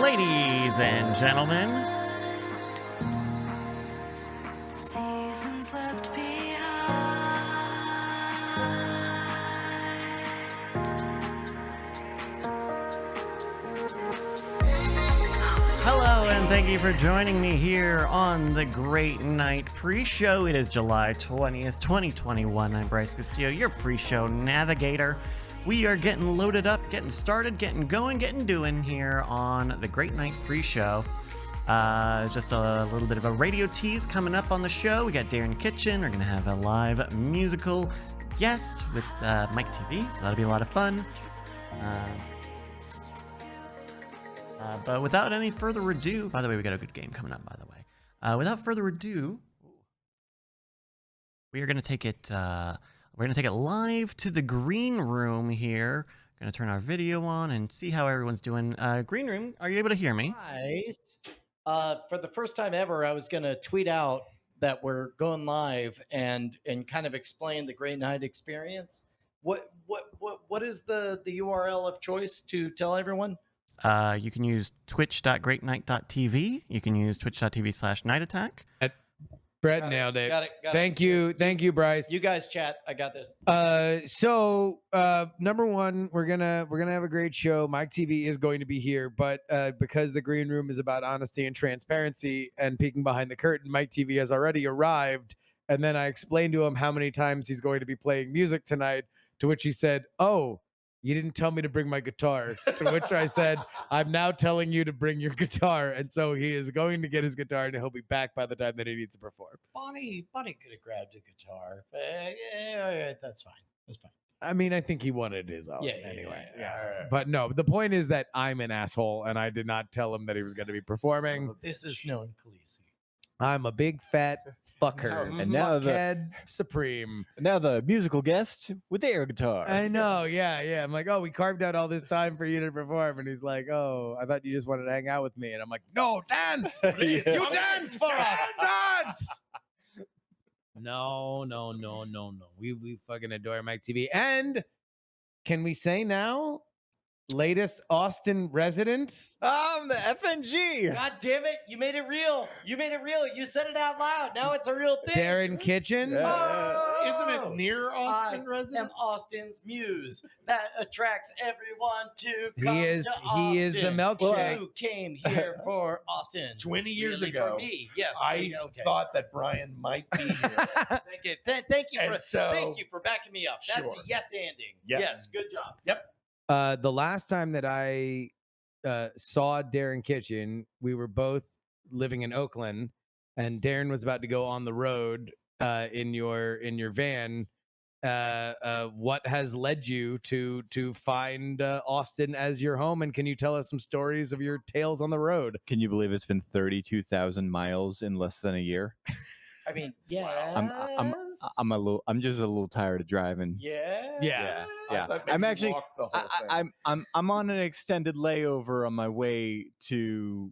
Ladies and gentlemen, Seasons left behind. hello and thank you for joining me here on the Great Night Pre-Show. It is July 20th, 2021. I'm Bryce Castillo, your pre-show navigator. We are getting loaded up, getting started, getting going, getting doing here on the Great Night Pre-Show. Just a little bit of a radio tease coming up on the show. We got Darren Kitchen. We're going to have a live musical guest with Mike TV, so that'll be a lot of fun. But without any further ado, by the way, we got a good game coming up, by the way. Without further ado, we are going to take it, live to the green room here. Going to turn our video on and see how everyone's doing. Green room, are you able to hear me? Nice. For the first time ever, I was going to tweet out that we're going live and kind of explain the Great Night experience. What is the URL of choice to tell everyone? You can use twitch.greatnight.tv. You can use twitch.tv/nightattack. Brett nailed it. Got it. Thank you, Bryce. You guys chat. I got this. So number one, we're gonna have a great show. Mike TV is going to be here, but because the green room is about honesty and transparency and peeking behind the curtain, Mike TV has already arrived. And then I explained to him how many times he's going to be playing music tonight, to which he said, "Oh, you didn't tell me to bring my guitar." To which I said, "I'm now telling you to bring your guitar." And so he is going to get his guitar and he'll be back by the time that he needs to perform. Bonnie could have grabbed a guitar. Yeah, that's fine. That's fine. I mean, I think he wanted his own Yeah, anyway. yeah. But no, the point is that I'm an asshole and I did not tell him that he was going to be performing. So this is known Khaleesi. I'm a big fat fucker. And now Fuckhead supreme. Now the musical guest with the air guitar. I know, yeah. I'm like, oh, we carved out all this time for you to perform. And he's like, oh, I thought you just wanted to hang out with me. And I'm like, no, dance. Please, you dance for us. Dance. No. We fucking adore Mike TV. And can we say now, latest Austin resident? I'm the FNG. God damn it. You made it real. You said it out loud. Now it's a real thing. Darren Kitchen? Yeah. Isn't it near Austin I resident? am Austin's muse that attracts everyone to come He is the Austin. milkshake. Who came here for Austin? 20 years Really ago, for me. Yes. I okay. thought that Brian might be here. Thank you. Thank you And for so- thank you for backing me up. That's Sure. a yes ending. Yep. Yes. Good job. Yep. The last time that I saw Darren Kitchen, we were both living in Oakland, and Darren was about to go on the road in your van. What has led you to find Austin as your home, and can you tell us some stories of your tales on the road? Can you believe it's been 32,000 miles in less than a year? I mean, yes. I'm just a little tired of driving. Yeah. Yeah. Yeah. I thought maybe I'm you actually walked the whole thing. I'm on an extended layover on my way to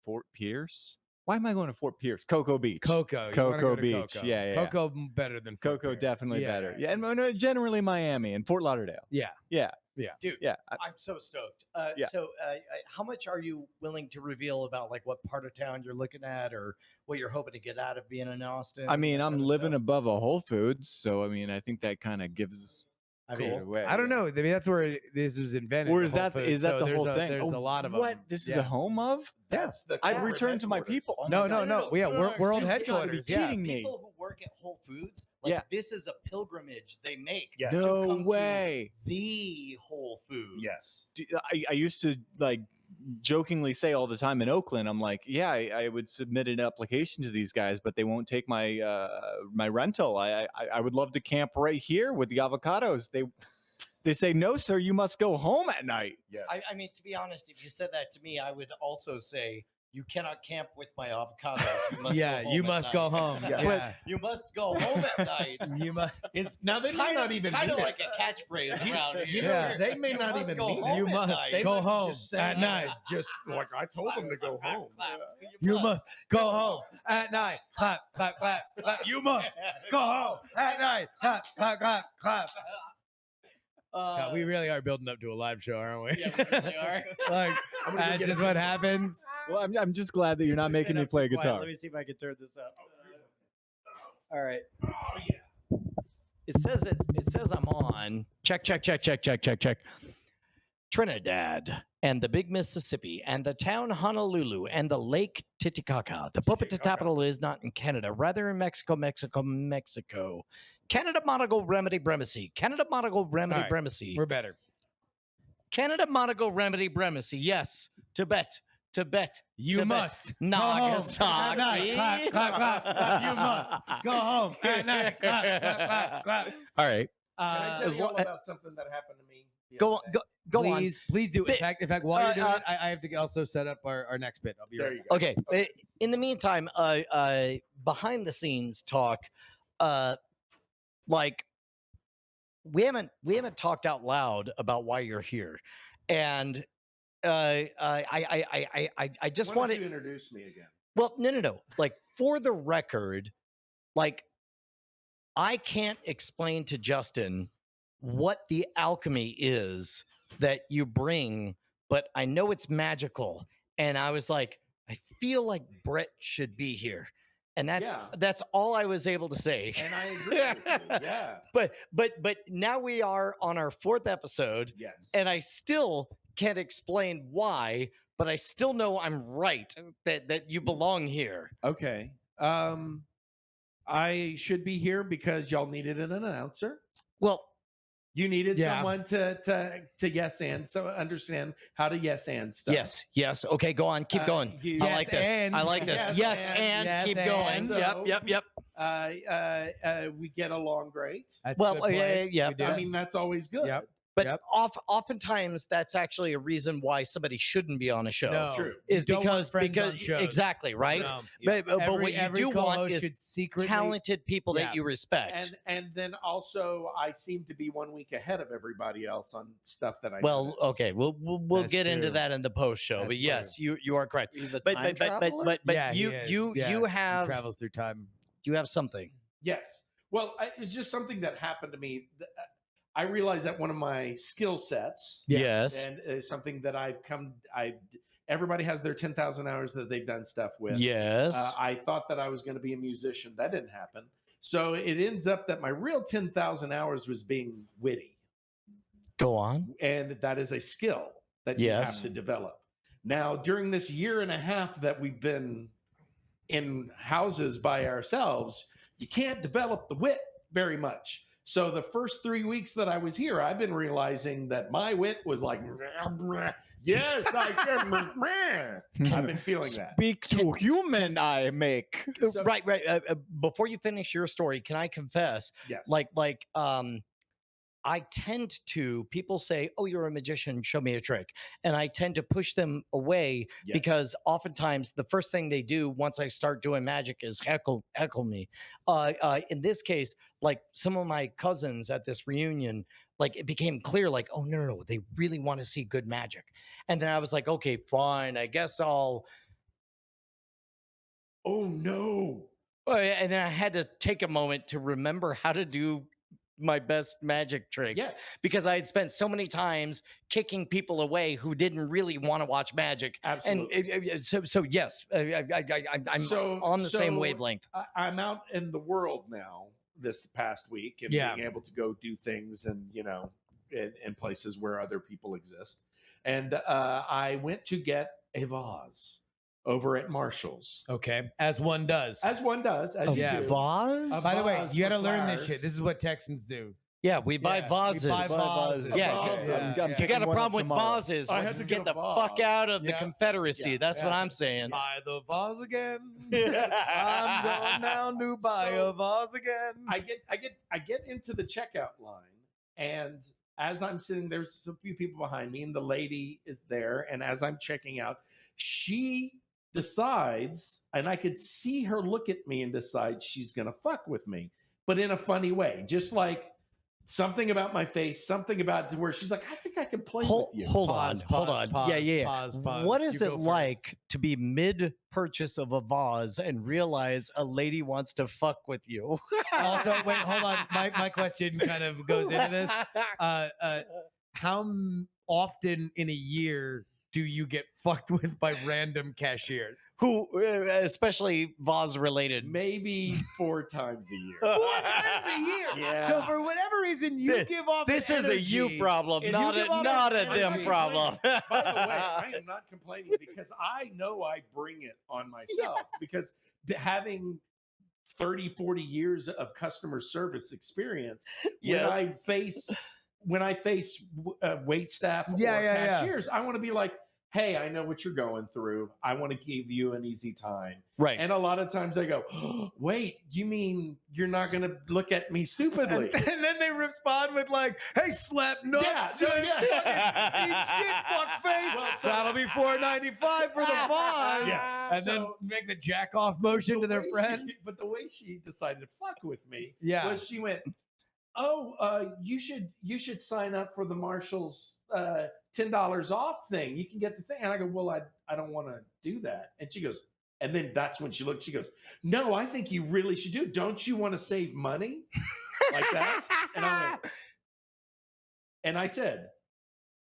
Fort Pierce. Why am I going to Fort Pierce? Cocoa Beach. Cocoa. You wanna Cocoa go to Beach. Cocoa. Yeah. Cocoa better than Fort Cocoa Pierce. definitely Yeah. better. Yeah, and no, generally Miami and Fort Lauderdale. Yeah. Dude, Yeah. I'm so stoked. Yeah. So, how much are you willing to reveal about like what part of town you're looking at, or what you're hoping to get out of being in Austin? I mean, that I'm kind of living stuff? above a Whole Foods, so I mean, I think that kind of gives I it mean, away. I don't know. I mean, that's where this was invented. Or the is Whole that Foods. is that So the there's whole a, thing? There's Oh, a lot of what? them. This is Yeah. the home of? That's the I've corporate returned to my headquarters. people. Oh No, my God. no. Yeah, world You've headquarters. gotta be Yeah. kidding me. people who work at Whole Foods, like Yeah. this is a pilgrimage they make. Yes. to No come to way. The Whole Food. Yes. I used to like jokingly say all the time in Oakland, I'm like, yeah, I would submit an application to these guys, but they won't take my my rental. I would love to camp right here with the avocados. They say, no, sir, you must go home at night. Yes. I mean, to be honest, if you said that to me, I would also say you cannot camp with my avocados. You must Yeah, go home you at must night. go home. Yeah. Yeah. You must go home at night. You must. It's Now they may not even kind of mean like it. a catchphrase around here. You know, Yeah. they may You not must even go mean home it. You at must night. They go might be home just saying at it night. as just like I told them to go home. Clap. You must go home at night. Clap, clap, clap, clap. You must go home at night. Clap, clap, clap, clap. God, we really are building up to a live show, aren't we? Yeah, we really are. Like, I'm gonna go that's get a just what pencil. happens. Well, I'm just glad that you're not making me play guitar. Let me see if I can turn this up. All right. It says I'm on. Check. Trinidad and the big Mississippi and the town Honolulu and the Lake Titicaca. The puppet capital is not in Canada, rather in Mexico. Canada Monaco Remedy Bremisy. Canada Monaco Remedy All right. Bremisy. We're better. Canada Monaco Remedy Bremisy. Yes. Tibet. You Tibet. must Nagasaki. Go home. At night. Clap, clap, clap, clap. You must go home at night. Clap, clap, clap, clap. All right. Can I tell as you all lo- about something that happened to me? the Go other on. day? Go on. Please do. In fact, while you're doing uh, it, I have to also set up our next bit. I'll be There right you go. Okay. In the meantime, behind the scenes talk, like we haven't talked out loud about why you're here, and I just Why don't wanted. you introduce me again? Well, no. Like for the record, like I can't explain to Justin what the alchemy is that you bring, but I know it's magical. And I was like, I feel like Brett should be here. And that's all I was able to say. And I agree with you. Yeah. But now we are on our 4th episode, Yes. and I still can't explain why, but I still know I'm right that you belong here. Okay. I should be here because y'all needed an announcer. Well, You needed Yeah. someone to yes and so understand how to yes and stuff. yes. Okay, go on. Keep going. I Yes like this. I like this. Yes, Yes, and- and yes, keep and. going. So- Yep. We get along great. That's Well, a good point. yeah. We do. I mean, that's always good. Yep. But Yep. oftentimes that's actually a reason why somebody shouldn't be on a show. No, True. you Is don't want because friends on because shows. exactly right. No. But what you every do want co-host is should secretly talented people Yeah. that you respect. And then also I seem to be 1 week ahead of everybody else on stuff that I Well, notice. okay, we'll That's get into true. that in the post show. That's But yes, you are correct. He's a But time traveler. yeah, he you is. you Yeah, you he have travels through time. something. Yes. Well, it's just something that happened to me. I realized that one of my skill sets Yeah. Yes. and is something that everybody has their 10,000 hours that they've done stuff with. Yes. I thought that I was going to be a musician. That didn't happen. So it ends up that my real 10,000 hours was being witty. Go on. And that is a skill that you Yes. have to develop. Now, during this year and a half that we've been in houses by ourselves, you can't develop the wit very much. So the first 3 weeks that I was here, I've been realizing that my wit was like, yes, I can. I've been feeling that. Speak to human, I make. So- Right. Before you finish your story, can I confess? Yes. I tend to, people say, oh, you're a magician, show me a trick. And I tend to push them away Yes. because oftentimes the first thing they do once I start doing magic is heckle me. In this case, like some of my cousins at this reunion, like it became clear, like, oh, no, they really want to see good magic. And then I was like, okay, fine, I guess I'll. Oh, no. And then I had to take a moment to remember how to do my best magic tricks Yes. because I had spent so many times kicking people away who didn't really want to watch magic. Absolutely. And so yes, I'm So- on the same so wavelength. I'm out in the world now this past week and Yeah. being able to go do things and, in places where other people exist. And I went to get a vase over at Marshall's, Okay, as one does. as one does, as you yeah. do. Vase? By the way, vase you got to for learn this flowers. shit. This is what Texans do. Yeah, we buy Yeah, vases. We buy vases. Yeah, okay. yeah, I'm You picking got a one up problem with tomorrow. vases? I Well, had to get get the a fuck vase. out of the Yeah. Confederacy. Yeah. That's what Yeah. I'm saying. Buy the vase again. Yes. I'm going down to buy So, a vase again. I get into the checkout line, and as I'm sitting, there's a few people behind me, and the lady is there. And as I'm checking out, she decides, and I could see her look at me and decide she's gonna fuck with me, but in a funny way, just like something about my face, something about where she's like, I think I can play Hold, with you. hold Pause, on, hold pause, on. pause, yeah. pause, What pause. is You it go like first. to be mid purchase of a vase and realize a lady wants to fuck with you? Also, wait, hold on. My question kind of goes into this. How often in a year do you get fucked with by random cashiers? Who, especially vase related. Maybe 4 times a year. 4 times a year. Yeah. So for whatever reason, you This- give off. This an is a you energy. problem, You not a give off not an a them energy. problem. By the way, I am not complaining because I know I bring it on myself because having 30, 40 years of customer service experience, Yes. when I face wait staff or Yeah, yeah. cashiers, I want to be like, hey, I know what you're going through. I want to give you an easy time. Right. And a lot of times they go, oh, wait, you mean you're not going to look at me stupidly? And then they respond with like, "Hey, slap nuts, Yeah, dude, yeah. fucking eat shit, fuck face. Well, so- That'll be $4.95 for the vase." Yeah. And then So- make the jack off motion to their way friend. But the way she decided to fuck with me Yeah. was she went, "Oh, you should sign up for the Marshall's $10 off thing. You can get the thing." And I go, "Well, I don't want to do that." And she goes, and then that's when she looked. She goes, "No, I think you really should do. Don't you want to save money like that?" And I went, and I said,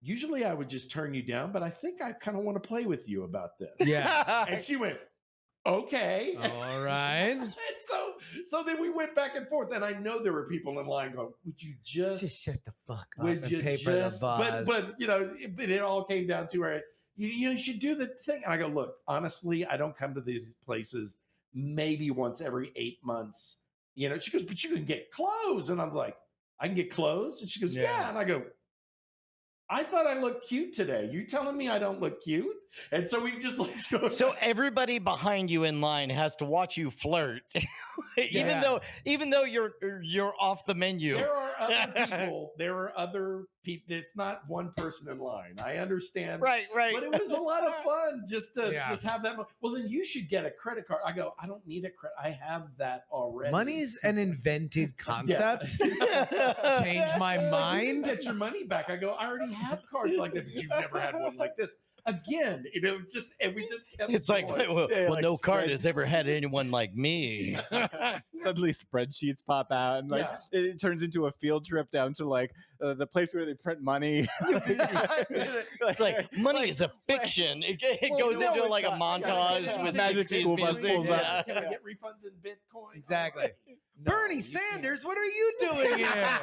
"Usually I would just turn you down, but I think I kind of want to play with you about this." Yeah. And she went, "Okay." All right. And so then we went back and forth, and I know there were people in line going, "Would you just Just shut the fuck up would and you pay just?" for the vase. But you know, it all came down to where you should do the thing. And I go, "Look, honestly, I don't come to these places maybe once every 8 months." You know, she goes, "But you can get clothes," and I'm like, "I can get clothes," and she goes, Yeah. "Yeah," and I go, "I thought I looked cute today. You telling me I don't look cute?" And so we just like go. So everybody behind you in line has to watch you flirt, Yeah. even though you're off the menu. There are other people. There are other people. It's not one person in line. I understand. Right. But it was a lot of fun just to Yeah. just have that. Well, then you should get a credit card. I go, I don't need a credit. I have that already. Money's an invented concept. Yeah. Change my She's like, "You can mind. get your money back." I go, I already have cards like that, but you've never had one like this. Again, it was just, and we just kept. It's like, going. well, Yeah, well, like no card spread- has ever had anyone like me. Suddenly spreadsheets pop out and like it turns into a field trip down to like the place where they print money. It's like money is a fiction. It Well, goes no, into it's like a not. montage Yeah. with Magic 60s School Bus music. pulls up. Can I get refunds in Bitcoin? Exactly. No, Bernie you can't. Sanders, what are you doing here?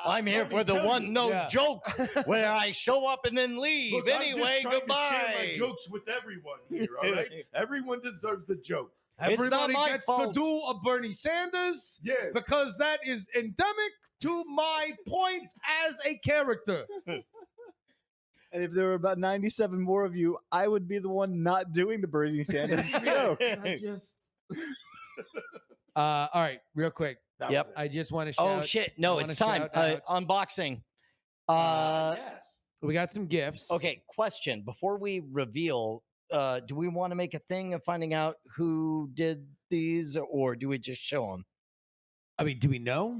I'm here Let me for the tell one you. no Yeah. joke where I show up and then leave. Look, I'm Anyway, just trying goodbye. to share my jokes with everyone here. All right, everyone deserves the joke. Everybody my gets fault. to do a Bernie Sanders Yes. because that is endemic to my point as a character. And if there were about 97 more of you, I would be the one not doing the Bernie Sanders joke. I just. All right, real quick. That Yep. was it. I just want to shout. Oh shit! No, wanna it's time. shout out- Unboxing. Yes. We got some gifts. Okay, question. Before we reveal, do we want to make a thing of finding out who did these, or do we just show them? I mean, do we know?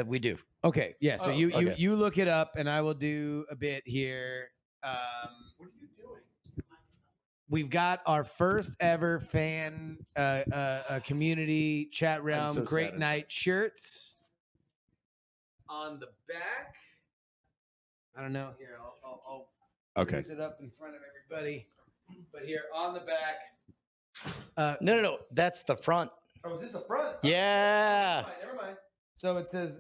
We do. Okay. Yeah. So Oh, you okay. you look it up, and I will do a bit here. What are you doing? We've got our first ever fan community chat realm so Great sad Night shirts. On the back, I don't know. Here, I'll Okay. raise it up in front of everybody. But here on the back. No. That's the front. Oh, is this the front? Yeah. Never mind. So it says,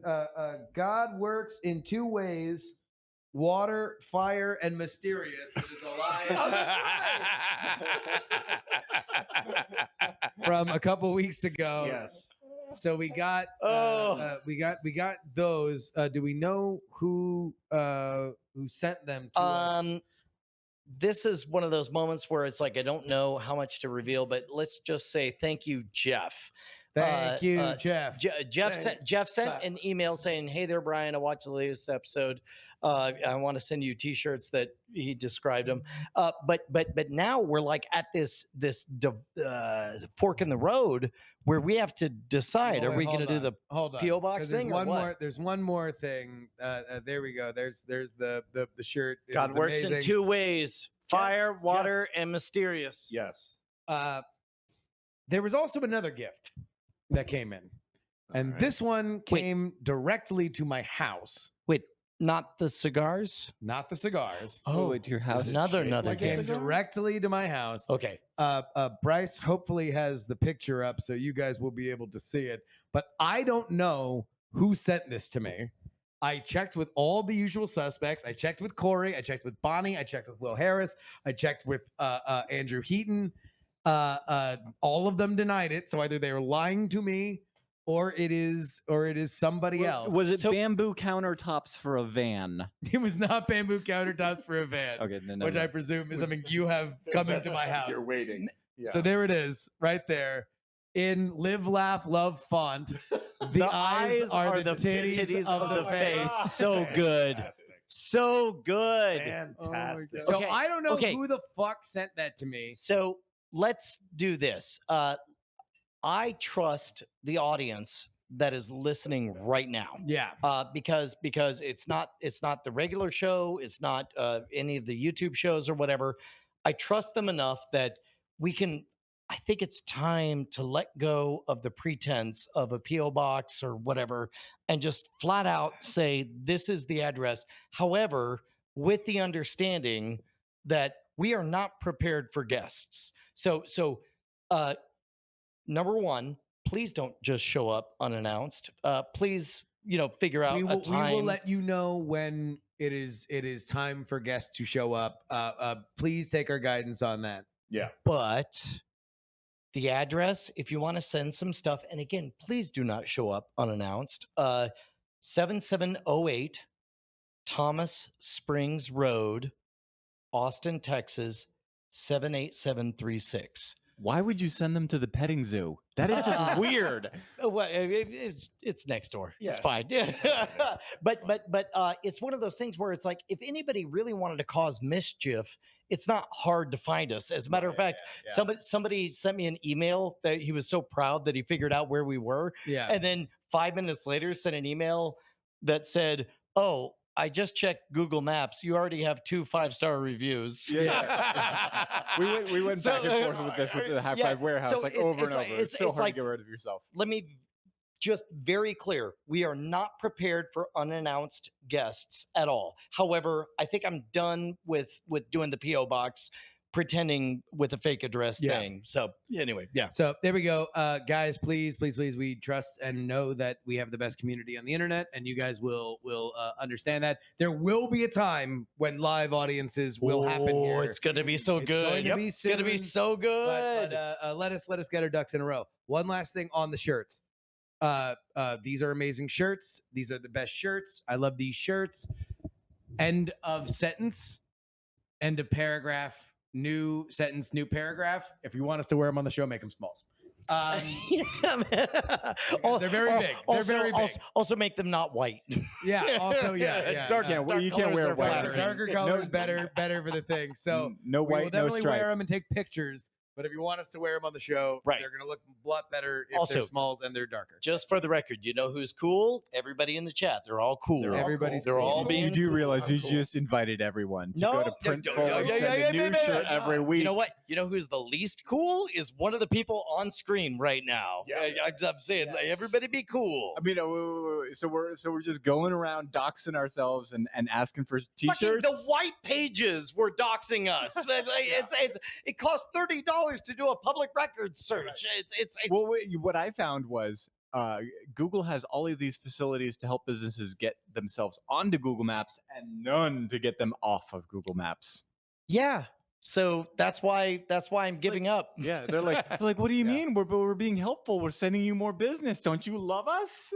God works in two ways: water, fire, and mysterious. Which is a lie. Oh, that's From a couple weeks ago. Yes. So we got we got those. Do we know who sent them to us? This is one of those moments where it's like I don't know how much to reveal, but let's just say thank you, Jeff. Thank you, Jeff. Jeff sent an email saying, "Hey there, Brian. I watched the latest episode. I want to send you T-shirts that he described them. But now we're like at this fork in the road where we have to decide: Well, are we wait, going to do the hold on, P.O. box 'cause there's thing or one what? more. There's one more thing. There we go. There's the shirt. It God is works in amazing. 2 ways: fire, water, and mysterious. Yes. There was also another gift that came in, and this one came directly to my house, Wait, not the cigars? not the cigars. Oh, to your house. another It came gift. directly to my house. Okay. Bryce hopefully has the picture up so you guys will be able to see it. But I don't know who sent this to me. I checked with all the usual suspects. I checked with Corey. I checked with Bonnie. I checked with Will Harris. I checked with Andrew Heaton. All of them denied it. So either they were lying to me, or it is somebody else. Was it So- bamboo countertops for a van? It was not bamboo countertops for a van, Okay, then which I presume is something you have coming to my house. You're waiting. Yeah. So there it is, right there, in live, laugh, love font. The eyes are the titties of the face. So good. Fantastic. So good. Fantastic. So Okay, I don't know okay. who the fuck sent that to me. So let's do this. I trust the audience that is listening right now. Yeah. Because it's not the regular show, it's not any of the YouTube shows or whatever. I trust them enough that we can. I think it's time to let go of the pretense of a PO box or whatever, and just flat out say this is the address. However, with the understanding that we are not prepared for guests. So number one, please don't just show up unannounced. Please, figure out We a will time. let you know when it is time for guests to show up. Please take our guidance on that. Yeah. But the address, if you want to send some stuff, and again, please do not show up unannounced. 7708 Thomas Springs Road, Austin, Texas, 78736. Why would you send them to the petting zoo? That is just weird. Well, it's next door. Yeah, It's fine. But it's one of those things where it's like if anybody really wanted to cause mischief, it's not hard to find us. As a matter of fact, somebody sent me an email that he was so proud that he figured out where we were, Yeah. and then 5 minutes later sent an email that said, "Oh, I just checked Google Maps. You already have 2 5-star reviews." Yeah. We went back and forth with this with the High Five Warehouse so like it's- over it's and like- over. It's so it's hard like- to get rid of yourself. Let me just very clear. We are not prepared for unannounced guests at all. However, I think I'm done with doing the PO box pretending with a fake address thing. So anyway, yeah. So there we go. Guys, please, we trust and know that we have the best community on the internet, and you guys will understand that. There will be a time when live audiences will happen here. It's gonna be so It's good. going to be It's gonna be soon, so good. But let us get our ducks in a row. One last thing on the shirts. These are amazing shirts. These are the best shirts. I love these shirts. End of sentence. End of paragraph. New sentence. New paragraph. If you want us to wear them on the show, make them smalls. Yeah, man. They're very big. They're very big. Also, make them not white. Yeah. Also, yeah. Dark, Yeah, well, you can't colors wear are white. flattering. Darker colors better for the thing. So no we will white, no definitely stripe. wear them and take pictures. But if you want us to wear them on the show, Right. they're going to look a lot better if Also- they're smalls and they're darker. Just for the record, you know who's cool? Everybody in the chat. They're all cool. They're all Everybody's They're cool. all You being do cool. realize you Cool. just invited everyone to No, go to yeah, Printful yeah, and yeah, send yeah, a new yeah, shirt yeah. every week. You know what? You know who's the least cool? Is one of the people on screen right now. Yeah. I'm saying, like, everybody be cool. I mean, wait. So we're just going around doxing ourselves and asking for Fucking t-shirts. the white pages were doxing us. It costs $30 to do a public record search. It's Well, what I found was Google has all of these facilities to help businesses get themselves onto Google Maps and none to get them off of Google Maps. yeah. So that's why I'm giving up. Yeah, they're like, what do you Yeah. mean? We're being helpful. We're sending you more business. Don't you love us?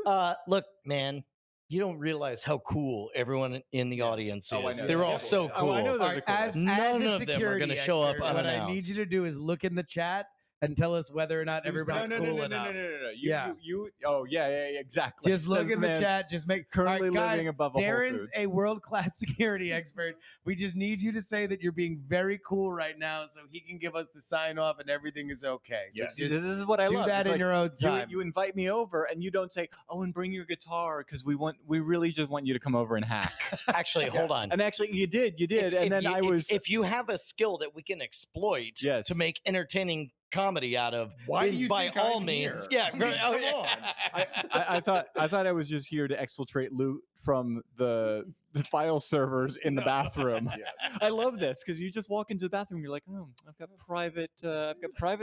Look, man, you don't realize how cool everyone in the audience Oh, I is. know. They're Yeah. all so Oh, cool. I know All they're right, the coolest. None as a of them are security gonna show up expert, what I need unannounced. you to do is look in the chat and tell us whether or not everybody's no, cool no, enough. No. Yeah. Oh, yeah, exactly. Just look Says in the man chat. Just make currently all right, guys, living above a Whole Darren's Foods. a world-class security expert. We just need you to say that you're being very cool right now, so he can give us the sign off, and everything is okay. So Yes. just This is what I do love. that It's in like, your own time. You invite me over, and you don't say, "Oh, and bring your guitar," because we really just want you to come over and hack. Actually, hold on. And actually, you did, and then I was. If you have a skill that we can exploit Yes. to make entertaining comedy out of, Why do then you by think all I'm means, here? yeah, I mean, come on. I thought I was just here to exfiltrate loot from the file servers in the bathroom. Yes. I love this because you just walk into the bathroom, you're like, oh, I've got private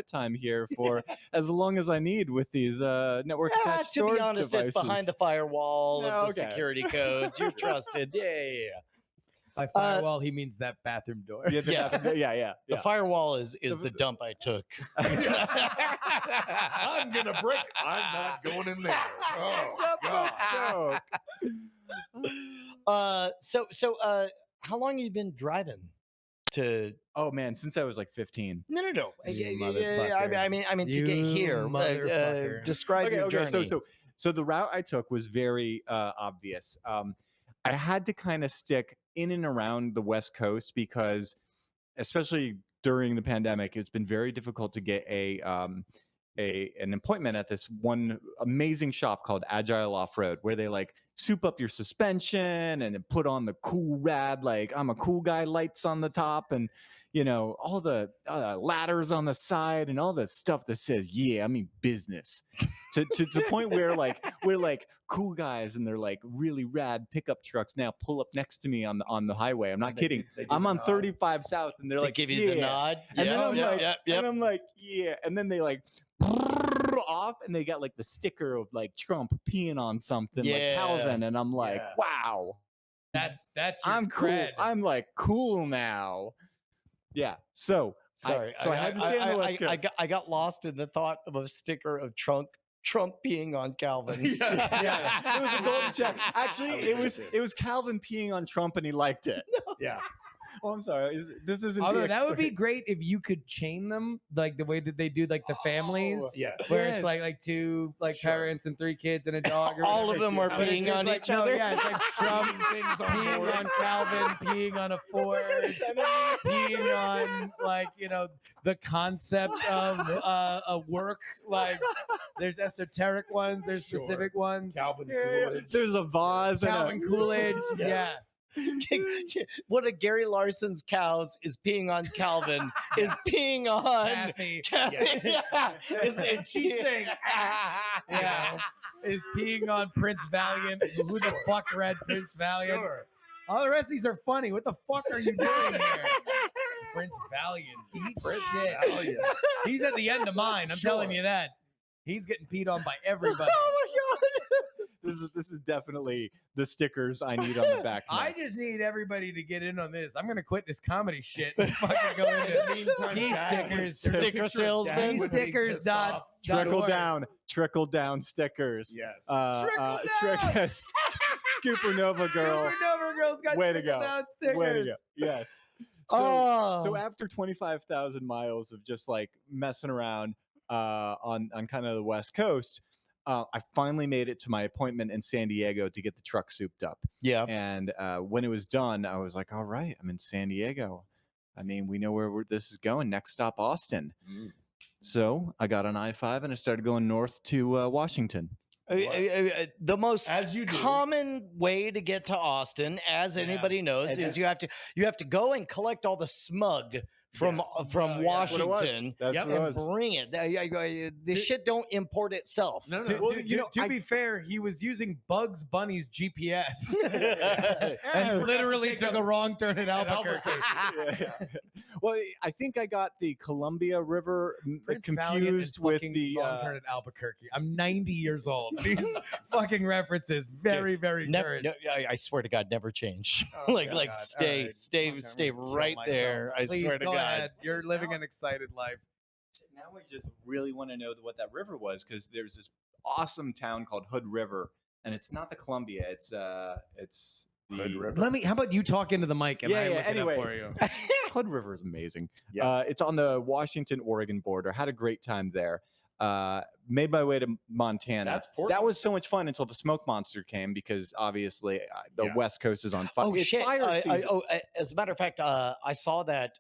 time here for as long as I need with these network Yeah, attached to be storage honest, devices. it's behind the firewall of the Okay. security codes. You're trusted. Yeah. By firewall, he means that bathroom door. Yeah, the Yeah. bathroom, yeah. The firewall is the dump I took. I'm gonna break. I'm not going in there. Oh, It's a God. book joke. So how long have you been driving to? Oh man, since I was like 15. No. You I mean to get You here. motherfucker. Describe your journey. So the route I took was very obvious. I had to kind of stick in and around the West Coast because, especially during the pandemic, it's been very difficult to get an appointment at this one amazing shop called Agile Off Road, where they like soup up your suspension and then put on the cool rad, like I'm a cool guy lights on the top, and all the ladders on the side and all the stuff that says, yeah, I mean business, to the point where like we're like cool guys and they're like really rad pickup trucks now pull up next to me on the highway. I'm not kidding. They do I'm the on nod. 35 South and they're They like, give you yeah. the nod. And Yeah. then I'm like, Yep. and I'm like, yeah. And then they like off and they got like the sticker of like Trump peeing on something like Yeah. Calvin. And I'm like, Yeah. wow, That's your I'm cool. cred. I'm like cool now. Yeah. So Sorry. I had to stay on the West Coast. I got lost in the thought of a sticker of Trump peeing on Calvin. Yeah, it was a golden check. Actually, I was it there was too. it was Calvin peeing on Trump and he liked it. Yeah. Oh, I'm sorry. This isn't. Although the that would be expert- great if you could chain them like the way that they do like the families, Yes. where Yes. it's like two like Sure. parents and 3 kids and a dog. Or All of whatever. them are But it's peeing just on like, each no, other. Yeah, it's like Trump Things on peeing board. on Calvin, peeing on a Ford, peeing on like the concept of a work. Like there's esoteric ones, there's Sure. specific ones. Calvin Yeah, Coolidge. there's a vase and Calvin Coolidge, Yeah. One of Gary Larson's cows is peeing on Calvin, is peeing on Kathy, Yeah. And she's saying, yeah, is peeing on Prince Valiant. Who the fuck read Prince Valiant? Sure. All the rest of these are funny. What the fuck are you doing here? Prince Valiant. Eat shit. Valiant. He's at the end of mine. I'm telling you that. He's getting peed on by everybody. Oh my god. this is definitely the stickers I need on the back. I next. just need everybody to get in on this. I'm gonna quit this comedy shit and fucking go into Meantime, Key Dad stickers. was- there's a Sticker picture of salesman. Dad Key when he stickers pissed dot- off. trickle down stickers. Yes. Trickle down! Scooper Nova girl. Supernova Girl's got Way to trickle go. down stickers. Way to go. Yes. So Oh. after 25,000 miles of just like messing around on kind of the West Coast, I finally made it to my appointment in San Diego to get the truck souped up. Yeah. And when it was done, I was like, all right, I'm in San Diego. I mean, we know where this is going. Next stop, Austin. So I got on I-5 and I started going north to Washington. The most As you do. common way to get to Austin, as Yeah. anybody knows, And is you have to go and collect all the smug from Yes. Oh, from yeah. That's what it was. Washington That's Yep. what it and was. bring it. This shit don't import itself. No, To, no. Well, to- you know, to I- be fair, he was using Bugs Bunny's GPS Yeah. and literally take took a- a wrong turn at At Albuquerque. Yeah. Well, I think I got the Columbia River Prince Valiant confused and with fucking the. wrong turn at Albuquerque. I'm 90 years old. These fucking references, very, very Never, current. no, I swear to God, never change. Oh, like God. stay, All right. stay, Fuck, I'm stay gonna kill right myself. there. I Please swear to go God. ahead. You're living an excited life. Now I just really want to know what that river was because there's this awesome town called Hood River, and it's not the Columbia. It's Hood River. Let me. How about you talk into the mic and Yeah, I yeah, look anyway. it up for you? Hood River is amazing. Yeah. It's on the Washington-Oregon border. Had a great time there. Made my way to Montana. That's That Portland. was so much fun until the smoke monster came because obviously the Yeah. West Coast is on fire. Oh It's shit! fire season. As a matter of fact, I saw that.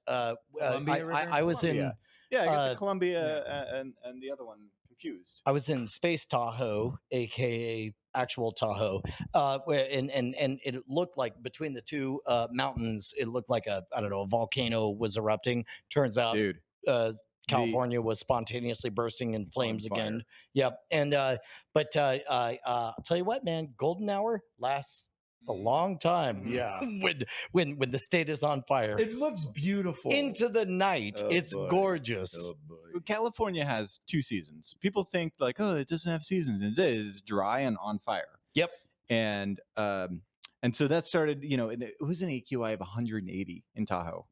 Columbia River? I was in. Columbia. Yeah, I got the uh, Columbia and the other one confused. I was in Space Tahoe, aka actual Tahoe, and it looked like between the two mountains, it looked like a volcano was erupting. Turns out, Dude, California was spontaneously bursting in flames fire. again. Yep, and but I'll tell you what, man, golden hour lasts a long time. Yeah. when the state is on fire. It looks beautiful. Into the night. Oh, It's boy. gorgeous. Oh, boy. California has 2 seasons. People think like, oh, it doesn't have seasons. It is. It's dry and on fire. Yep. And so that started. It was an AQI of 180 in Tahoe.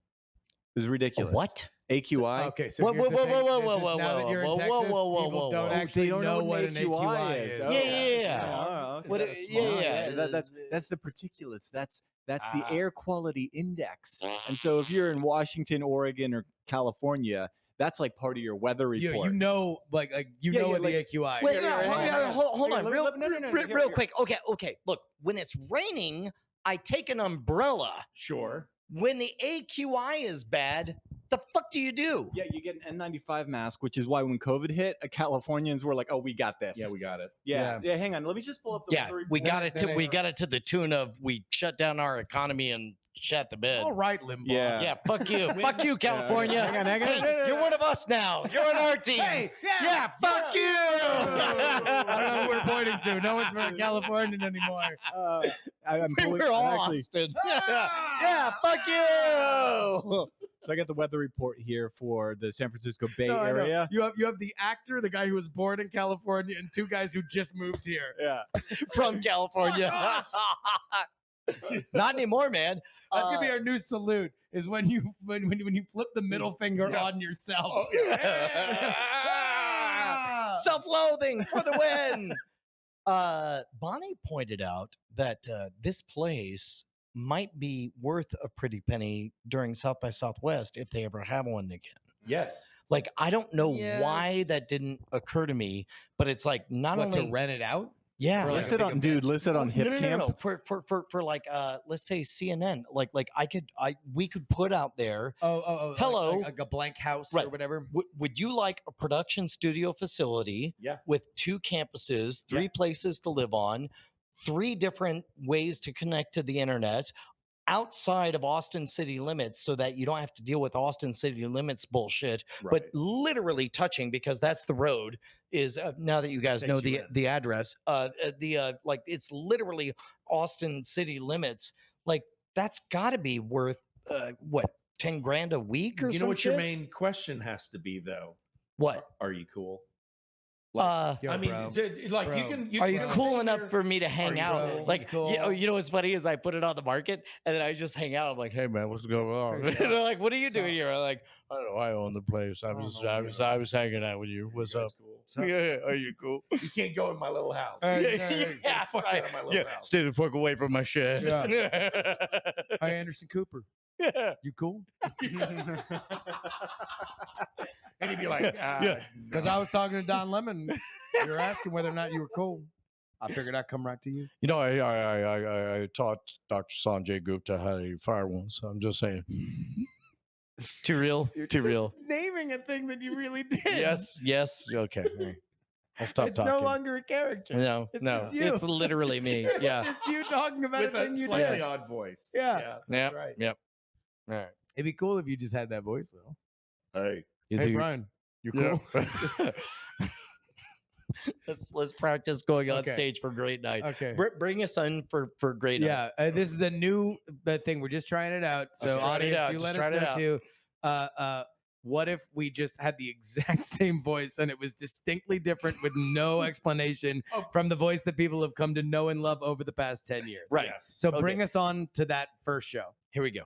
It was ridiculous. What? AQI? Okay, so Whoa, here's whoa, the whoa, thing. whoa, This whoa, is whoa, now that whoa, you're in whoa, Texas, whoa, whoa, whoa, people whoa, don't whoa. actually They don't know what an AQI is. Oh, Yeah, yeah. Oh, okay. What That's it- yeah, smart. yeah. That's the particulates. That's the Ah. air quality index. And so if you're in Washington, Oregon, or California, that's like part of your weather report. You know, like you Yeah, know yeah, what like- the AQI Wait, is. Here, no, here, hold hang on, on. hold Here, on, let- real, let- no, no, no, real, here, real here. quick. Okay. Look, when it's raining, I take an umbrella. Sure. When the AQI is bad, the fuck do you do? Yeah, you get an N95 mask, which is why when COVID hit, Californians were like, "Oh, we got this." Yeah, we got it. yeah. Hang on, let me just pull up the Yeah, weather we report. got it. We got it to the tune of we shut down our economy and shat the bed. All right, Limbaugh. Yeah. Yeah, fuck you, fuck you, California. Hang on, hang on. Hey, No, no, no, you're no. one of us now. You're on our team. Hey, yeah, fuck you. I don't know who we're pointing to. No one's from Californian anymore. I'm We pulling. were all I'm actually. Austin. Yeah, fuck you. So I got the weather report here for the San Francisco Bay No, I know. Area. You have the actor, the guy who was born in California, and 2 guys who just moved here. Yeah. From California. Not anymore, man. That's gonna be our new salute. Is when you flip the middle finger on yourself. Self-loathing for the win. Bonnie pointed out that this place might be worth a pretty penny during South by Southwest if they ever have one again. Yes. Like, I don't know why Yes. that didn't occur to me, but it's like not What, only to rent it out? yeah, Or like List a it big on, event? dude. List it on HipCamp. no. For like let's say CNN. Like we could put out there. Oh. Hello. Like a blank house Right. or whatever. Would you like a production studio facility Yeah. with 2 campuses, 3 places to live on, 3 different ways to connect to the internet outside of Austin city limits so that you don't have to deal with Austin city limits bullshit, but literally touching because that's the road is now that you guys know Takes you the address, like it's literally Austin city limits. Like that's got to be worth what 10 grand a week or You know some what shit? your main question has to be though? What? Are you cool? Yo, I mean, bro. like Bro. you can. Are you can cool sit enough here- for me to Are hang you out? cool? Like, Cool. you know what's funny is I put it on the market and then I just hang out. I'm like, hey man, what's going on? Hey, And they're like, what are you doing so- here? I'm like, I don't know. I own the place. I was hanging out with you. What's You up? guys cool? So- Yeah, are you cool? You can't go in my little house. Hey, yeah, hey, Get the fuck out of my little yeah, house. stay the fuck away from my shed. Hi, Anderson Cooper. Yeah. You cool? And he'd be like, Yeah. Because I was talking to Don Lemon. You were asking whether or not you were cool. I figured I'd come right to you. You know, I taught Dr. Sanjay Gupta how to fire one, so I'm just saying. Too real? Too real. Naming a thing that you really did. Yes. Okay. All right. I'll stop It's talking. no longer a character. No, It's no. just you. It's literally me. It's Yeah. just you talking about with a thing a you slightly did. odd voice. Yeah. That's right. Yep. All right. It'd be cool if you just had that voice, though. Hey, You Hey, think- Brian, you Yeah. cool? let's practice going on Okay. stage for great night. Okay. Bring us in for great night. Yeah, this is a new thing. We're just trying it out. So, Okay. Trying it audience, out. you Just let trying us it know out. too. What if we just had the exact same voice and it was distinctly different with no explanation Oh. from the voice that people have come to know and love over the past 10 years? Right. Yes. So Okay. bring us on to that first show. Here we go.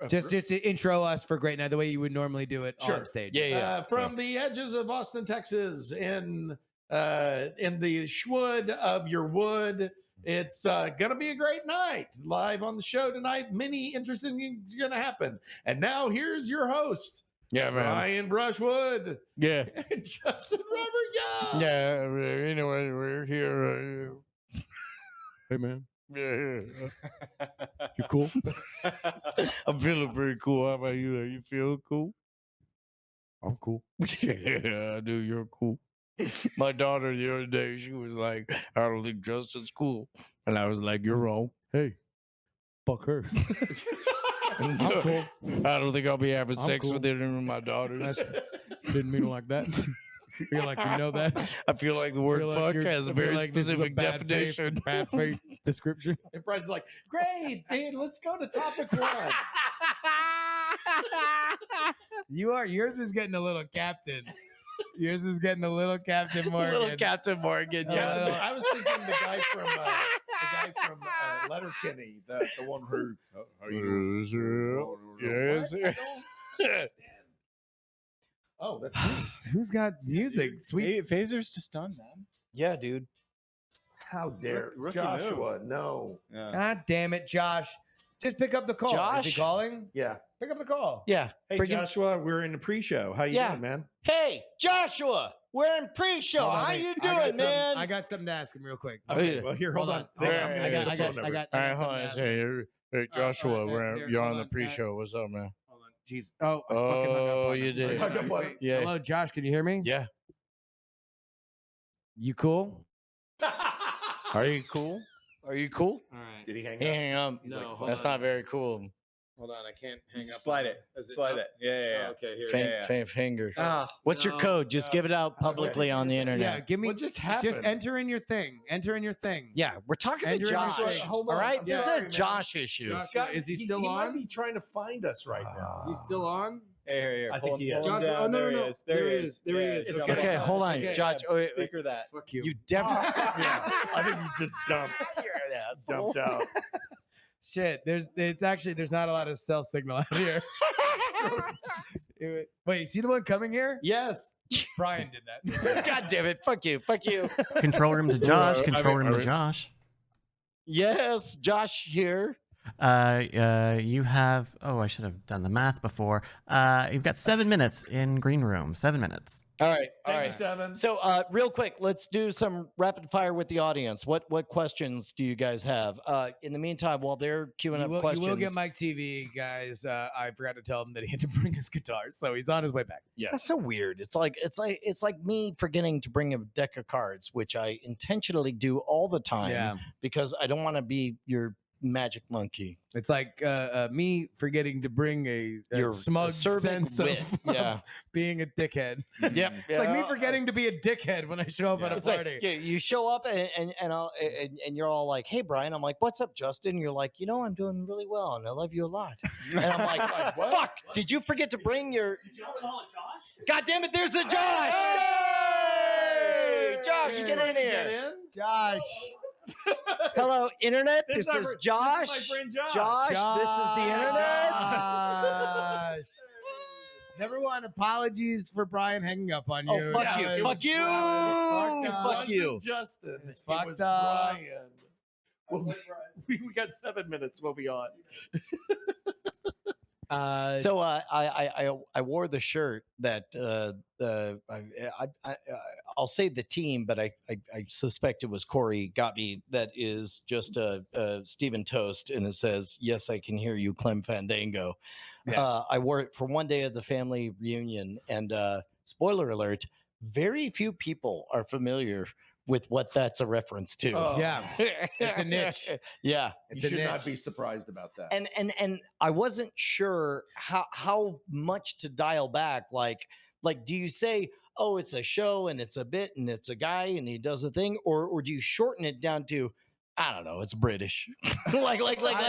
Just to intro us for Great Night the way you would normally do it Sure. on stage. Yeah. from the edges of Austin, Texas, in the schwood of your wood, It's gonna be a great night. Live on the show tonight. Many interesting things are gonna happen. And now here's your host, Yeah, Ryan Brushwood. Yeah. And Justin Robert Young. Yeah. Anyway, we're here. Hey, man. Yeah. You cool? I'm feeling pretty cool. How about you? Are you feeling cool? I'm cool. Yeah, I do. You're cool. My daughter the other day, she was like, I don't think Justin's cool. And I was like, you're wrong. Hey, fuck her. I'm cool. I don't think I'll be having sex with either of my daughters. Didn't mean it like that. Feel like you know that. I feel like the word fuck has a very specific definition. Bad faith description. And Bryce's like, great, dude, let's go to topic one. Yours was getting a little captain. Yours was getting a little Captain Morgan. Little Captain Morgan. Yeah, Yeah. I was thinking the guy from Letterkenny, the one who. How you doing? Yes. What? I don't understand. Oh, that's Who's got music? Sweet. Phaser's just done, man. Yeah, dude. how dare Rookie Joshua? No. Yeah. God damn it, Josh. Just pick up the call. Is Josh? he calling? Yeah. Pick up the call. Yeah. Hey, Bring him- Joshua, we're in the pre-show. How you Yeah. doing, man? Hey, Joshua, we're in pre-show. Hold on, How wait. you I got doing, something- man? I got something to ask him real quick. Okay. yeah. Well, here, hold on. Hold on. I'm gonna I get got his phone number. something to ask him. Hey, Joshua, here, you're hold on the on, pre-show. What's up, man? Hold on. Jeez. Oh, I fucking hung up Oh, on him. you did. Hung up on him. Wait, Yeah. Hello, Josh. Can you hear me? Yeah. You cool? Are you cool? Are you cool? All right. Did he hang He up? hang up. No, like, hold That's on. not very cool. Hold on. I can't hang up. Slide on it. Is Slide up? it. Yeah. Oh, okay, here. Faint, yeah. faint finger. Ah, What's your no, code? Just no. give it out publicly on the Yeah, internet. give me. What just happened? Just enter in your thing. Enter in your thing. Yeah, we're talking to Andrew, Josh. Joshua, hold All on. right, I'm this sorry, is man. a Josh issue. Josh- Is he still He might on? be trying to find us right now. Is he still on? Here. I Pull think him, he is. pull him Joshua- down. oh, no, there no, he no. is. There he is. There he Yeah, is. it's Okay, coming. hold on, Okay. Josh. Yeah, speaker that. Fuck you. You definitely. Yeah, I think he just dumped Dumped out. Shit. There's not a lot of cell signal out here. Wait, see the one coming here? Yes. Brian did that. God damn it! Fuck you! Fuck you! Control room to Josh. I Control mean- room I to mean- Josh. Yes, Josh here. You have. Oh, I should have done the math before. You've got 7 minutes in green room. 7 minutes. All right, all Thank right. you, Seven. So, real quick, let's do some rapid fire with the audience. What questions do you guys have? In the meantime, while they're queuing You up will, questions, you will get Mike TV, guys. I forgot to tell him that he had to bring his guitar, so he's on his way back. That's so weird. It's like me forgetting to bring a deck of cards, which I intentionally do all the time because I don't want to be your magic monkey. It's like me forgetting to bring a Your smug acerbic sense wit. of Yeah. being a dickhead. Yep. It's like me forgetting to be a dickhead when I show up at a It's like, party. yeah, you show up and you're all like, "Hey, Brian." I'm like, "What's up, Justin?" You're like, I'm doing really well, and I love you a lot. And I'm like, "Fuck! Did you forget to bring your?" Did y'all call it Josh? God damn it! There's a Josh. Hey, Josh, get in here. Josh. Hello, internet. This This is Josh. This is my friend Josh. Josh, this is the internet. Josh. Never want apologies for Brian hanging up on you. Oh, fuck you. That was- Fuck you. that was It fucked up. Fuck wasn't you. Justin. It's It fucked was up. Brian. Well, we got 7 minutes. We'll be on. So I wore the shirt that I'll say the team, but I suspect it was Corey got me. That is just Stephen Toast, and it says, "Yes, I can hear you, Clem Fandango." Yes. I wore it for one day of the family reunion, and spoiler alert: very few people are familiar with what that's a reference to. Oh. Yeah. It's a niche. Yeah. It's you a should not niche. be surprised about that. And I wasn't sure how much to dial back. Like do you say, oh, it's a show and it's a bit and it's a guy and he does a thing, or do you shorten it down to, I don't know, it's British. I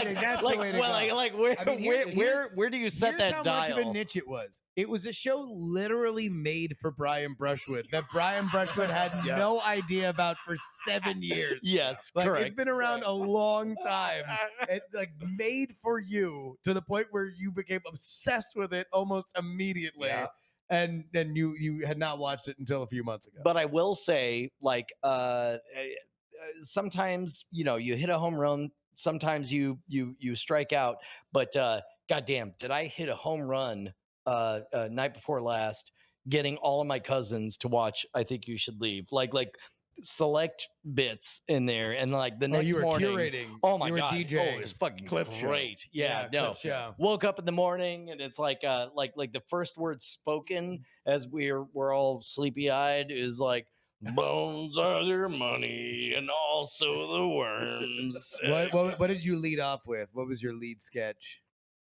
think that's the way to go. Where I mean, where do you set Here's that how dial? much of a niche it was. It was a show literally made for Brian Brushwood that Brian Brushwood had Yeah. no idea about for 7 years. Yes, Like correct. it's been around a long time. It like made for you to the point where you became obsessed with it almost immediately. Yeah. And then you had not watched it until a few months ago. But I will say, sometimes you hit a home run, sometimes you strike out, but goddamn, did I hit a home run night before last, getting all of my cousins to watch I Think You Should Leave, like select bits in there, and like the next you were morning, curating. oh my You were god, DJing. oh, it's fucking Clip show. great. Yeah, no. Clip show. Woke up in the morning and it's like the first word spoken as we're all sleepy eyed is like, bones are their money and also the worms. What did you lead off with? What was your lead sketch?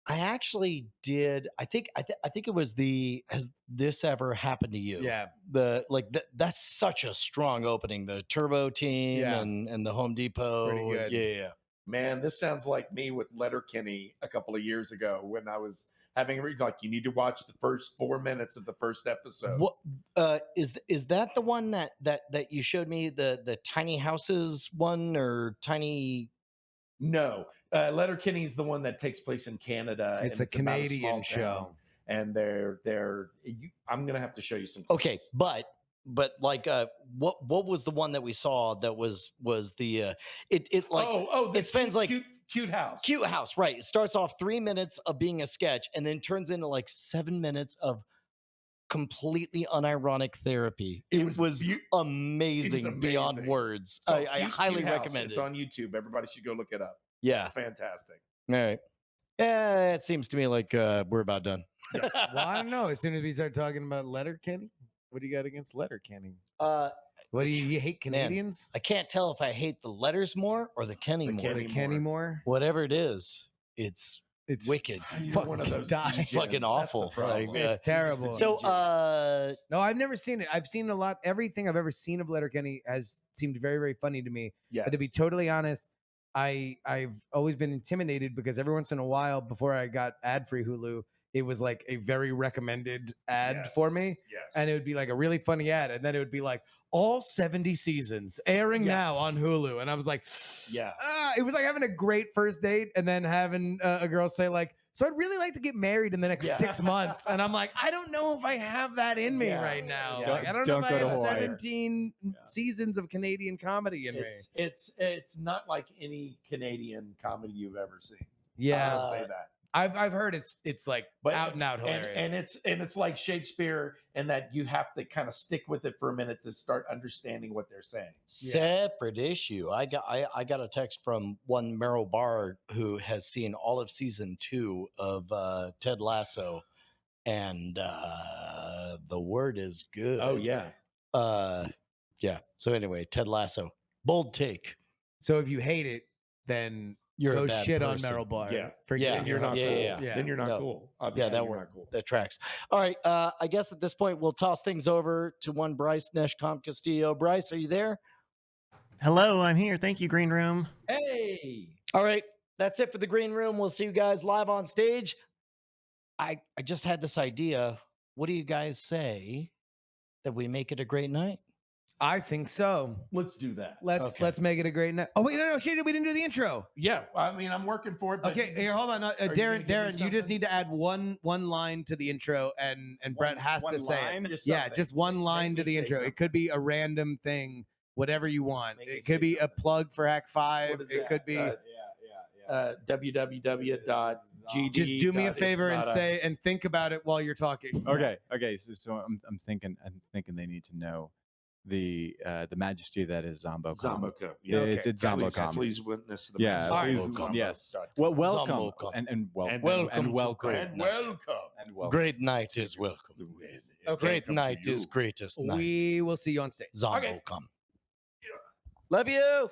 I actually did. I think it was the Has This Ever Happened to You? Yeah. That's such a strong opening. The Turbo Team Yeah. and the Home Depot. Pretty good. Yeah. Man, this sounds like me with Letterkenny a couple of years ago when I was having a read. Like, you need to watch the first 4 minutes of the first episode. What is that the one that you showed me, the tiny houses one, or tiny? No, Letterkenny's the one that takes place in Canada. It's and a about Canadian small show. town, and I'm gonna have to show you some. Okay, clips. but like what was the one that we saw that was the it like the it spends like cute house. Cute house, right? It starts off 3 minutes of being a sketch and then turns into like 7 minutes of completely unironic therapy. It was amazing beyond amazing. words. It's called I Cute highly House. recommend It's it. on YouTube. Everybody should go look it up. Yeah. It's fantastic. All right. Yeah, it seems to me like we're about done. Well, I don't know. As soon as we start talking about Letterkenny, what do you got against Letterkenny? What do you hate Canadians? I can't tell if I hate the letters more or the Kenny more. The Kenny more? Whatever it is, it's wicked. You're one of those die. degens. Fucking That's the awful. problem. Like, It's terrible. So No, I've never seen it. I've seen a lot. Everything I've ever seen of Letterkenny has seemed very, very funny to me. Yes. But to be totally honest, I've always been intimidated because every once in a while, before I got ad-free Hulu, it was like a very recommended ad Yes. for me. Yes. And it would be like a really funny ad. And then it would be like, all 70 seasons airing now on Hulu. And I was like, Yeah. It was like having a great first date and then having a girl say like, so I'd really like to get married in the next 6 months. And I'm like, I don't know if I have that in me Yeah. right now. Yeah. Like, I don't Don't know if go I to have Hawaii. 17 seasons of Canadian comedy in me. It's not like any Canadian comedy you've ever seen. Yeah. I'll say that. I've heard it's like out and out hilarious. And it's like Shakespeare, in that you have to kind of stick with it for a minute to start understanding what they're saying. separate issue. I got a text from one Merrill Barr who has seen all of season 2 of Ted Lasso, and the word is good. Oh yeah. Yeah. So anyway, Ted Lasso, bold take. So if you hate it, then You're a go bad shit on person. Merrill Bar. Yeah. Forget Then you're not Yeah, cool. yeah, yeah. Then you're not No. cool. Obviously, that you're word not cool. that tracks. All right. I guess at this point we'll toss things over to one Bryce Neshcomp Castillo. Bryce, are you there? Hello, I'm here. Thank you, Green Room. Hey. All right. That's it for the green room. We'll see you guys live on stage. I just had this idea. What do you guys say that we make it a great night? I think so. Let's do that. Let's make it a great night. Oh wait, no, shit, we didn't do the intro. Yeah. I mean, I'm working for it. But Okay, here, hold on. you gonna Darren, give me you just something? need to add one line to the intro, and Brett has to say it. Just Yeah, something. just one line Make to me the say intro. something. It could be a random thing, whatever you want. Make me It could say be a something. plug for Hack 5. What is It that? could be www.gd. just do me a favor and say and think about it while you're talking. Okay. So I'm thinking they need to know the majesty that is Zombocom. Zomboco. Yeah, Okay. it's Zombocom. Please witness the Yeah, majesty please, of yes. Zombo. Well, welcome Zombocom. and welcome welcome to welcome great And night. welcome. and welcome. Great night is welcome. Great night is greatest night. We will see you on stage. Zombo come. Love you.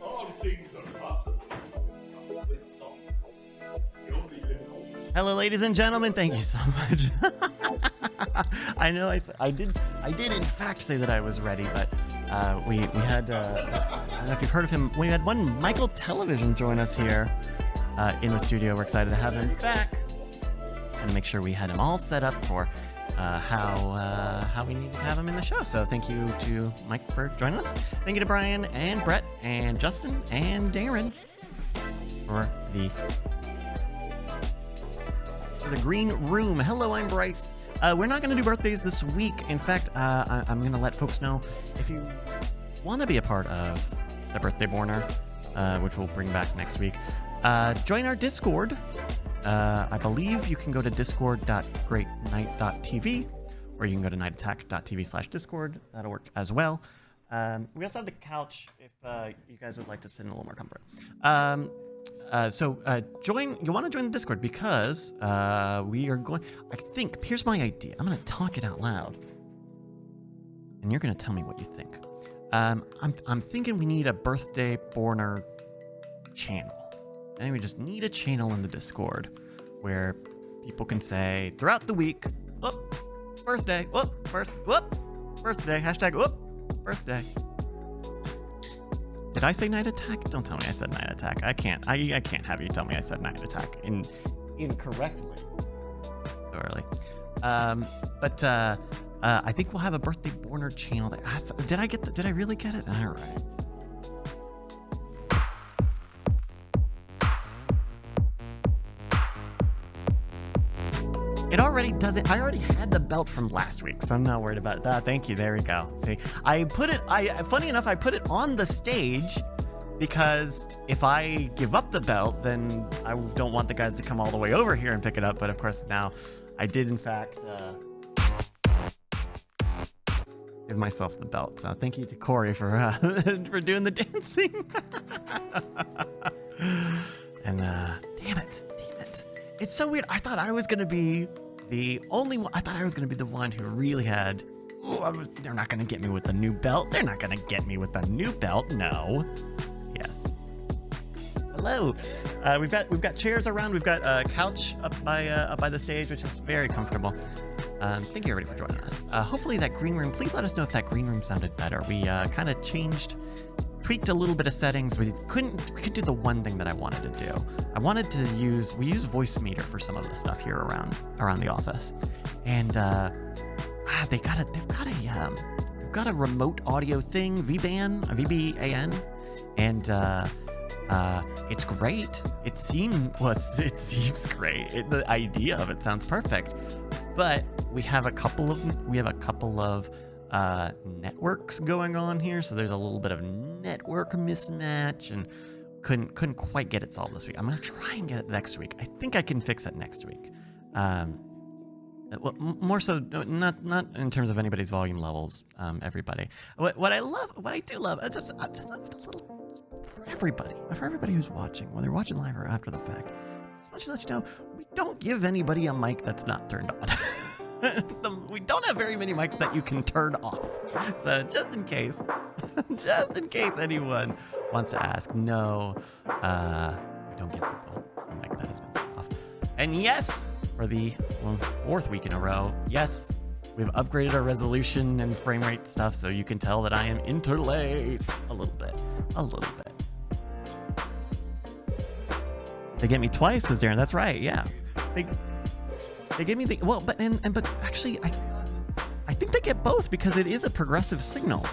All things are possible with song. The only limit. Hello, ladies and gentlemen. Thank you so much. I know I did in fact say that I was ready, but we had I don't know if you've heard of him. We had one Michael Television join us here. in the studio. We're excited to have him back and make sure we had him all set up for how we need to have him in the show. So thank you to Mike for joining us. Thank you to Brian and Brett and Justin and Darren for the green room. Hello, I'm Bryce. We're not going to do birthdays this week. In fact, I'm going to let folks know if you want to be a part of the Birthday Borner, which we'll bring back next week, join our Discord. I believe you can go to discord.greatnight.tv, or you can go to nightattack.tv/discord. That'll work as well. We also have the couch if you guys would like to sit in a little more comfort. So you want to join the Discord because we are going, I think, here's my idea. I'm going to talk it out loud, and you're going to tell me what you think. I'm thinking we need a Birthday Borner channel. And we just need a channel in the Discord where people can say throughout the week, whoop, birthday, whoop, birthday, hashtag, whoop, birthday. Did I say Night Attack? Don't tell me I said Night Attack. I can't have you tell me I said Night Attack incorrectly so early. But I think we'll have a Birthday Borner channel there. Did I really get it? All right. It already does it. I already had the belt from last week, so I'm not worried about that. Thank you. There we go. See, funny enough, I put it on the stage because if I give up the belt, then I don't want the guys to come all the way over here and pick it up. But of course, now I did, in fact, give myself the belt. So thank you to Corey for for doing the dancing. And damn it. It's so weird. I thought I was going to be the only one. I thought I was going to be the one who really had, they're not going to get me with the new belt. They're not going to get me with the new belt. No. Yes. Hello. We've got chairs around. We've got a couch up by the stage, which is very comfortable. Thank you everybody for joining us. Hopefully that green room, please let us know if that green room sounded better. We kind of tweaked a little bit of settings. We could do the one thing that I wanted to do. We use Voice Meter for some of the stuff here around the office, and they've got a remote audio thing, VBAN, and it's great. It seems great. The idea of it sounds perfect, but we have a couple of networks going on here, so there's a little bit of network mismatch, and couldn't quite get it solved this week. I'm gonna try and get it next week. I think I can fix it next week. Well, more so, not in terms of anybody's volume levels. Everybody, what I do love, it's just a little for everybody who's watching, whether they're watching live or after the fact. Just want to let you know, we don't give anybody a mic that's not turned on. We don't have very many mics that you can turn off. So just in case anyone wants to ask, no, we don't give people a mic that has been turned off. And yes, for the fourth week in a row, yes, we've upgraded our resolution and frame rate stuff, so you can tell that I am interlaced a little bit. They get me twice, says Darren. That's right, yeah. They give me but actually I think they get both because it is a progressive signal.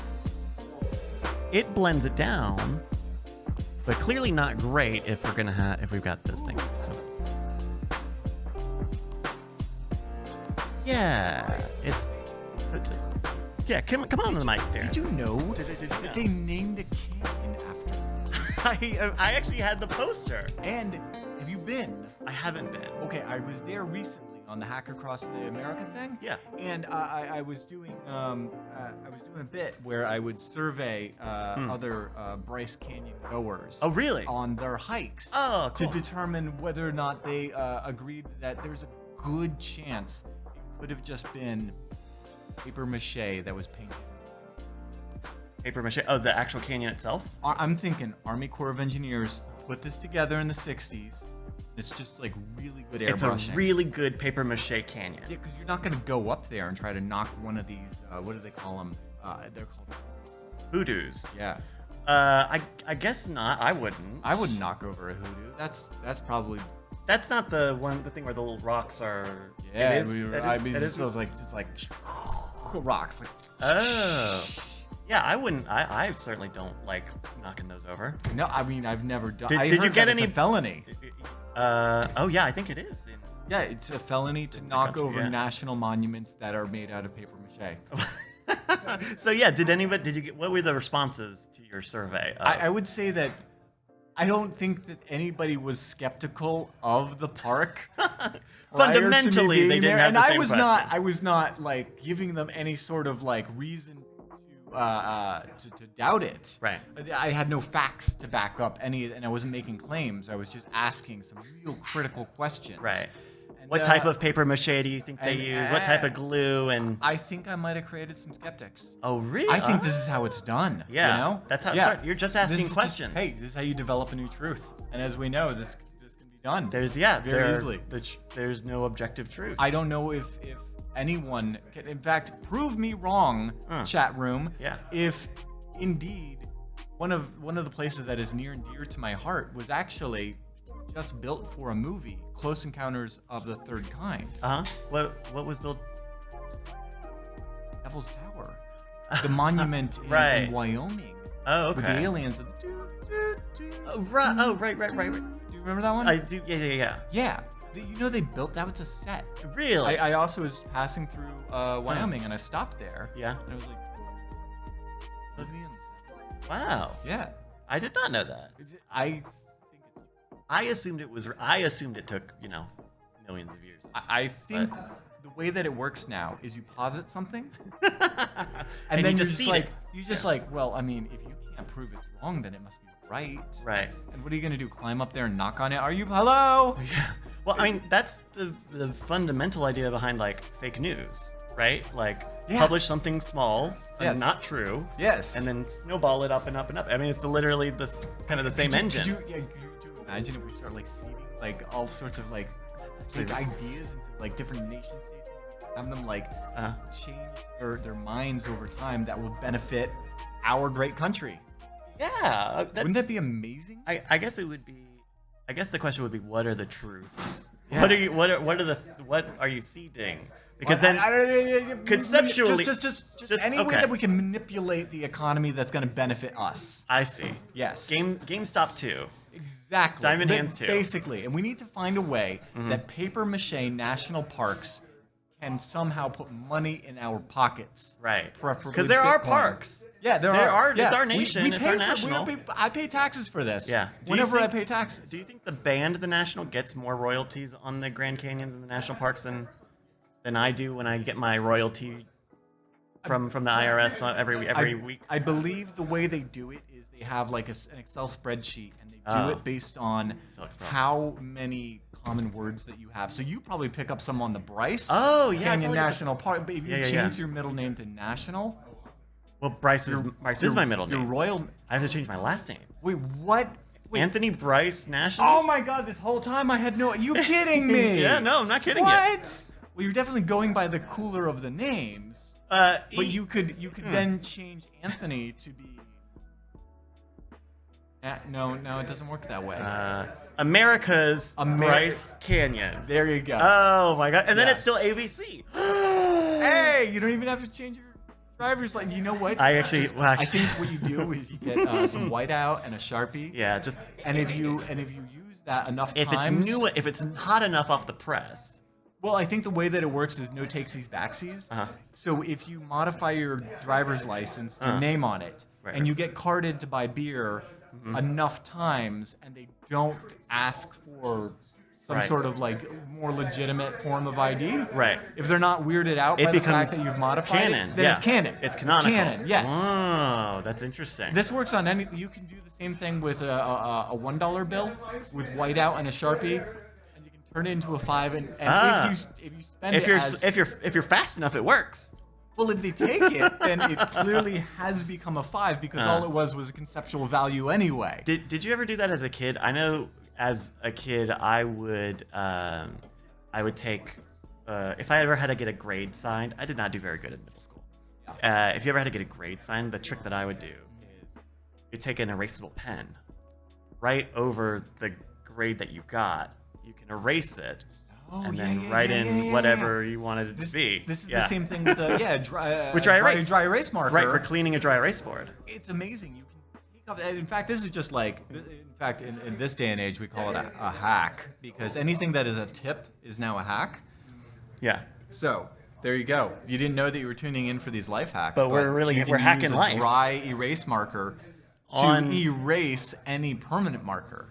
It blends it down, but clearly not great if we've got this thing. So yeah, come on to the mic, Darren. Did you know that they named a canyon after? I actually had the poster. And have you been? I haven't been. Okay, I was there recently on the Hack Across the America thing. Yeah. And I was doing a bit where I would survey other Bryce Canyon goers. Oh, really? On their hikes. Oh, cool. To determine whether or not they agreed that there's a good chance it could have just been paper mache that was painted. Paper mache? Oh, the actual canyon itself? I'm thinking Army Corps of Engineers put this together in the 60s. It's just like really good airbrushing. It's a really good paper mache canyon. Yeah, because you're not going to go up there and try to knock one of these, what do they call them? They're called hoodoos. Yeah. I guess not. I wouldn't. I wouldn't knock over a hoodoo. That's probably. That's not the thing where the little rocks are. Yeah, it is, I mean, it feels like just like rocks. Like, oh. Yeah, I wouldn't. I certainly don't like knocking those over. no, I mean, I've never done. Did I you heard get that it's any a felony? Oh yeah, I think it is. Yeah, it's a felony to knock country, over yeah. national monuments that are made out of paper mache. So yeah, did you get? What were the responses to your survey? I would say that I don't think that anybody was skeptical of the park. Fundamentally, they didn't have and the I same was question. not. I was not like giving them any sort of like reason to doubt it. Right. I had no facts to back up any, and I wasn't making claims. I was just asking some real critical questions. Right. And, What type of paper mache do you think they and, use? What type of glue? And I think I might have created some skeptics. oh really? I think this is how it's done. Yeah, You know? that's how it Yeah. starts. You're just asking This is questions. hey, this is how you develop a new truth. And as we know, this can be done. Very easily. There's no objective truth. I don't know if anyone can, in fact, prove me wrong, chat room. Yeah. If indeed one of the places that is near and dear to my heart was actually just built for a movie, Close Encounters of the Third Kind. What was built? Devil's Tower, the monument Right. in Wyoming. Oh, okay. With the aliens. Oh, right. Oh, right. Do you remember that one? I do. Yeah. Yeah. You know they built that was a set. Really? I also was passing through Wyoming and I stopped there. Yeah. And I was like, let me in the set. Wow. Yeah. I did not know that. I think I assumed it took millions of years. I think the way that it works now is you posit something And then you you're just see like it. you just like, well, I mean, if you can't prove it's wrong, then it must be right. Right. And what are you gonna do? Climb up there and knock on it? Are you hello? Yeah. Well, I mean, that's the fundamental idea behind like fake news, right? Like Yeah. publish something small Yes. and not true, Yes. and then snowball it up and up and up. I mean, it's literally this kind of the same engine. Could you imagine if we start like seeding like all sorts of like ideas into like different nation states, have them like change their minds over time that will benefit our great country? Yeah. Wouldn't that be amazing? I guess it would be. I guess the question would be, what are the truths? Yeah. What are you seeding? Because then conceptually, just any way okay. that we can manipulate the economy that's going to benefit us. I see. Yes. GameStop 2. Exactly. Diamond Hands 2. Basically, and we need to find a way that paper mache national parks can somehow put money in our pockets. Right. Preferably Because there are Bitcoin. parks. Yeah, there There are. are. It's our nation, it's pay our for- national. I pay taxes for this. Yeah. Do you Whenever I think- pay taxes. Do you think the band, the National, gets more royalties on the Grand Canyons and the national parks than I do when I get my royalty from the IRS every week? I believe the way they do it is they have like an Excel spreadsheet and they do it based on Excel spreadsheet. how many common words that you have. So you probably pick up some on the Bryce Oh, yeah, Canyon probably. National Park, but if you Yeah, change your middle name to National, Well, Bryce is my middle name. Your royal. I have to change my last name. Wait, what? Wait. Anthony Bryce National. Oh my God! This whole time I had no. You kidding me? Yeah, no, I'm not kidding you. What? Well, you're definitely going by the cooler of the names. But you could then change Anthony to be. No, it doesn't work that way. America's Bryce Canyon. There you go. Oh my God! And then Yeah. it's still ABC. Hey, you don't even have to change your driver's license. You know what? I think what you do is you get some whiteout and a Sharpie. Yeah, just And if you use that enough if times, if it's hot enough off the press. well, I think the way that it works is no takesies backsies. So if you modify your driver's license, your name on it, Right. and you get carded to buy beer enough times, and they don't ask for some Right. sort of like more legitimate form of ID, Right. If they're not weirded out It by the becomes fact that you've modified canon. it, then Yeah. it's canon. It's canonical. canon, yes. Oh, that's interesting. This works on any. You can do the same thing with a $1 bill with whiteout and a Sharpie, and you can turn it into a 5. And if you spend if it you're as, if you're fast enough, it works. well, if they take it, then it clearly has become a 5 because all it was a conceptual value anyway. Did you ever do that as a kid? I know as a kid, I would take if I ever had to get a grade signed. I did not do very good in middle school. If you ever had to get a grade signed, the trick that I would do is you take an erasable pen, right over the grade that you got. You can erase it. Oh, And then write in whatever you wanted it to be. This is the same thing with dry erase marker. Right, for cleaning a dry erase board. It's amazing. You can take up. In fact, this is just like. In fact, in this day and age, we call it a hack because anything that is a tip is now a hack. Yeah. So there you go. You didn't know that you were tuning in for these life hacks, but we're hacking use a life. Dry erase marker to erase any permanent marker.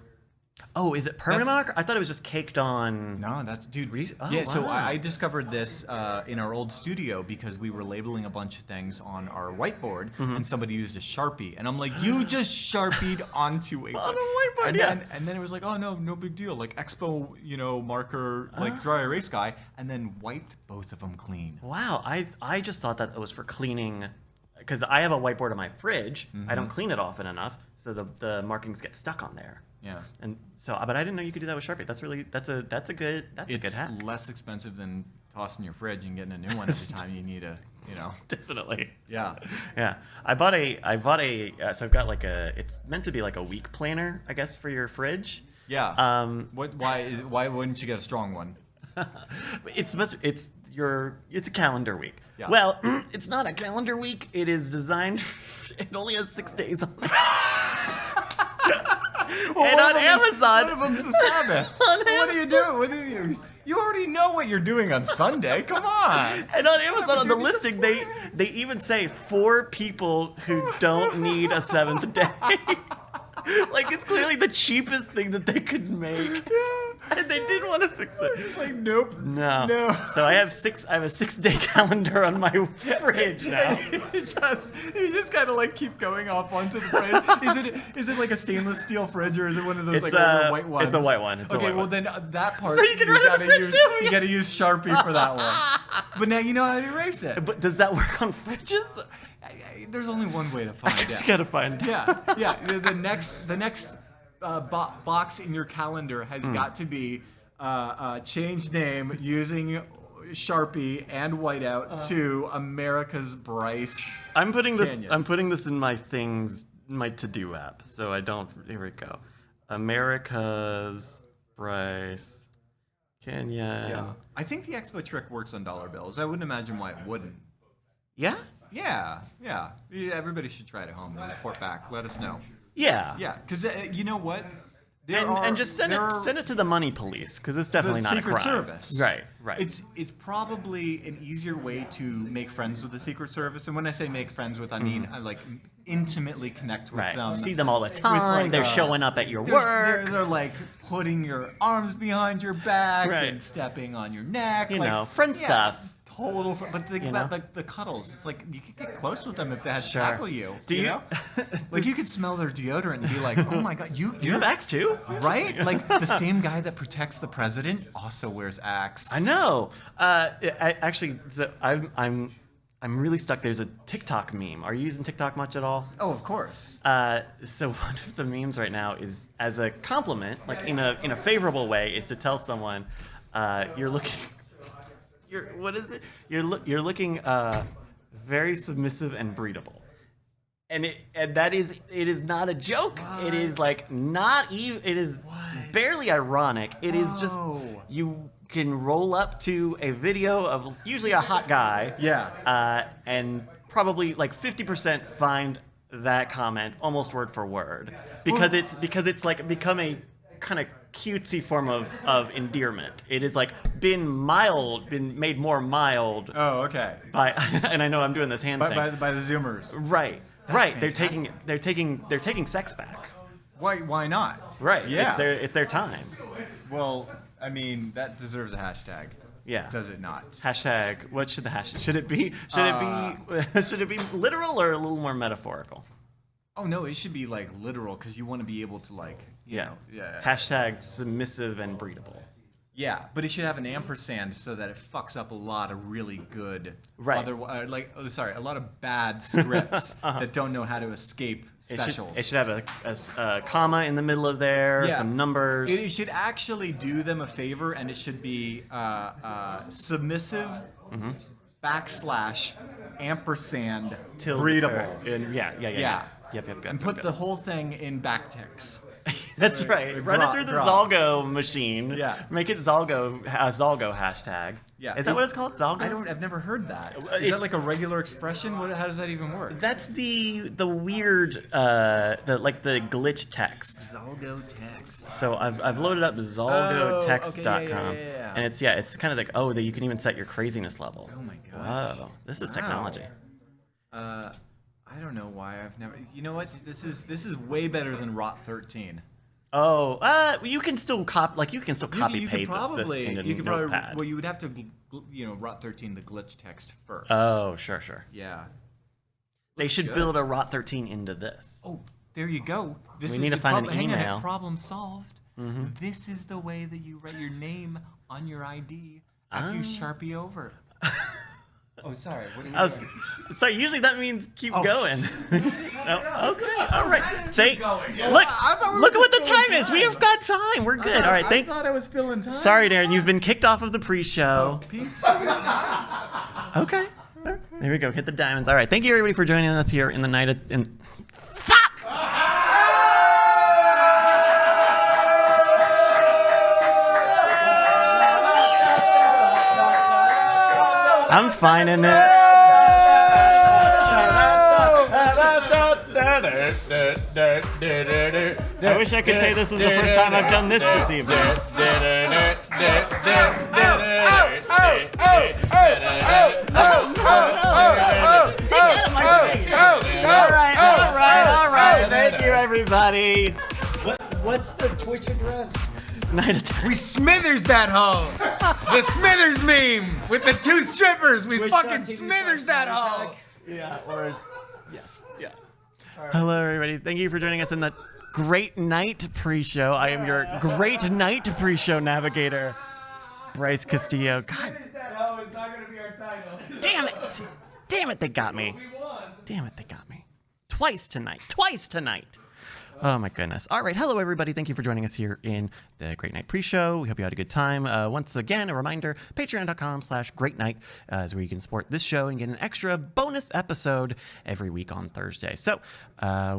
Oh, is it permanent marker? I thought it was just caked on. No, that's dude. Oh, yeah, so wow. I discovered this in our old studio because we were labeling a bunch of things on our whiteboard, and somebody used a Sharpie, and I'm like, "You just Sharpied onto a on a whiteboard." And then it was like, "Oh no big deal." Like Expo, marker, like dry erase guy, and then wiped both of them clean. Wow, I just thought that it was for cleaning, because I have a whiteboard in my fridge. I don't clean it often enough, so the markings get stuck on there. Yeah. And so, but I didn't know you could do that with Sharpie. That's a good hack. It's less expensive than tossing your fridge and getting a new one every time you need Definitely. Yeah. Yeah. I bought a so I've got like it's meant to be like a week planner, I guess, for your fridge. Yeah. Why wouldn't you get a strong one? It's a calendar week. Yeah. Well, it's not a calendar week. It is designed. It only has 6 days on it. Well, and on Amazon. One of them's the Sabbath. What are you doing? You already know what you're doing on Sunday. Come on. And on Amazon, on the listing, they even say for people who don't need a seventh day. Like, it's clearly the cheapest thing that they could make. And they didn't want to fix it. It's like, nope. No. So I have a 6-day calendar on my fridge now. you just gotta like keep going off onto the fridge. Is it like a stainless steel fridge or is it one of those It's like white ones? It's a white one. Then that part So you can run it in the fridge too, you gotta use Sharpie for that one. But now you know how to erase it. But does that work on fridges? There's only one way to find I out. just gotta find out. Yeah. The next box in your calendar has got to be change name using Sharpie and whiteout to America's Bryce. I'm putting this. Canyon. I'm putting this in my to-do app, so I don't. Here we go. America's Bryce Canyon. Yeah. I think the Expo trick works on dollar bills. I wouldn't imagine why it wouldn't. Yeah. Yeah. Everybody should try it at home and report back. Let us know. Yeah. Yeah, because you know what? And just send it to the money police, because it's definitely the not Secret a crime. Service. Right. It's probably an easier way to make friends with the Secret Service, and when I say make friends with, I mean I like intimately connect with them. See them all the time. like, they're showing up at your They're, work. they're like putting your arms behind your back Right. and stepping on your neck. You like, know, friend stuff. Total, but think You about know? like the cuddles. It's like you could get close with them if they had to Sure. tackle you. Do you- know? Like you could smell their deodorant and be like, "Oh my god, You have Axe too? right?" Like the same guy that protects the president also wears Axe. I know. I'm really stuck. There's a TikTok meme. Are you using TikTok much at all? Oh, of course. So one of the memes right now is as a compliment, like in a favorable way, is to tell someone, what is it? You're looking very submissive and breedable. And it is not a joke. It is like not even. It is barely ironic. It is just you can roll up to a video of usually a hot guy. Yeah. And probably like 50% find that comment almost word for word because it's like become a kind of cutesy form of endearment. It is like been made more mild. Oh, okay. By and I know I'm doing this hand thing. By the Zoomers. Right. That's right. fantastic. They're taking sex back. Why not? Right. Yeah. It's their time. Well, I mean, that deserves a hashtag. Yeah. Does it not? Hashtag. What should the hashtag? Should it be should it be literal or a little more metaphorical? Oh no, it should be like literal because you want to be able to like you know. Yeah. Hashtag submissive and breedable. Yeah, but it should have an ampersand so that it fucks up a lot of really good, Right. a lot of bad scripts that don't know how to escape specials. It should have a comma in the middle of there, some numbers. It should actually do them a favor, and it should be submissive ampersand Tilde breedable. Yeah. Yep. And put the whole thing in backticks. That's right. Run it through the Zalgo machine. Yeah. Make it Zalgo hashtag. Yeah. Is that what it's called? Zalgo? I've never heard that. Is It's- that like a regular expression? How does that even work? That's the weird the glitch text. Zalgo text. So I've loaded up zalgotext.com yeah. and it's kind of like that you can even set your craziness level. Oh my gosh. Whoa, this is technology. I don't know why I've never. You know what? This is way better than Rot 13. Oh, you can still copy paste this into you could Notepad. probably. Well, you would have to, Rot 13 the glitch text first. Oh, sure. Yeah. They should good. build a Rot 13 into this. Oh, there you go. We need to find an hang on, email. problem solved. This is the way that you write your name on your ID after you Sharpie over. Oh, sorry. What are we doing? Sorry, usually that means keep going. Oh, okay, all right. I thought we Look were at what the just filling time is. We have got time. We're good. All right, I thought I was filling time. Sorry, Darren. You've been kicked off of the pre-show. Peace. Okay. There we go. Hit the diamonds. All right. Thank you, everybody, for joining us here in the night. Fuck! I'm finding it. I wish I could say this was the first time I've done this evening. All right. Thank you, everybody. What's the Twitch address? Night attack. We Smithers that hoe. The Smithers meme with the two strippers. We fucking Smithers that hoe. Yeah, or yes, yeah. Hello, everybody. Thank you for joining us in the Great Night Pre-Show. I am your Great Night Pre-Show navigator, Bryce Castillo. God Smithers that hoe is not gonna be our title. damn it! Damn it, they got me. Damn it, they got me. Twice tonight. Oh my goodness. All right. Hello, everybody. Thank you for joining us here in the Great Night Pre-Show. We hope you had a good time. Once again, a reminder, patreon.com/greatnight is where you can support this show and get an extra bonus episode every week on Thursday. So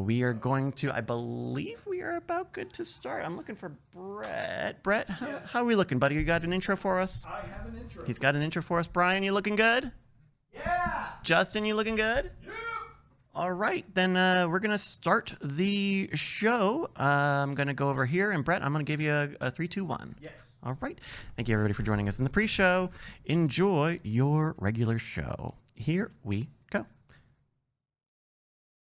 we are going to, I believe we are about good to start. I'm looking for Brett. Brett, how are we looking, buddy? You got an intro for us? I have an intro. He's got an intro for us. Brian, you looking good? Yeah. Justin, you looking good? Yeah. All right, then we're going to start the show. I'm going to go over here, and Brett, I'm going to give you a 3, 2, 1. Yes. All right. Thank you, everybody, for joining us in the pre-show. Enjoy your regular show. Here we go.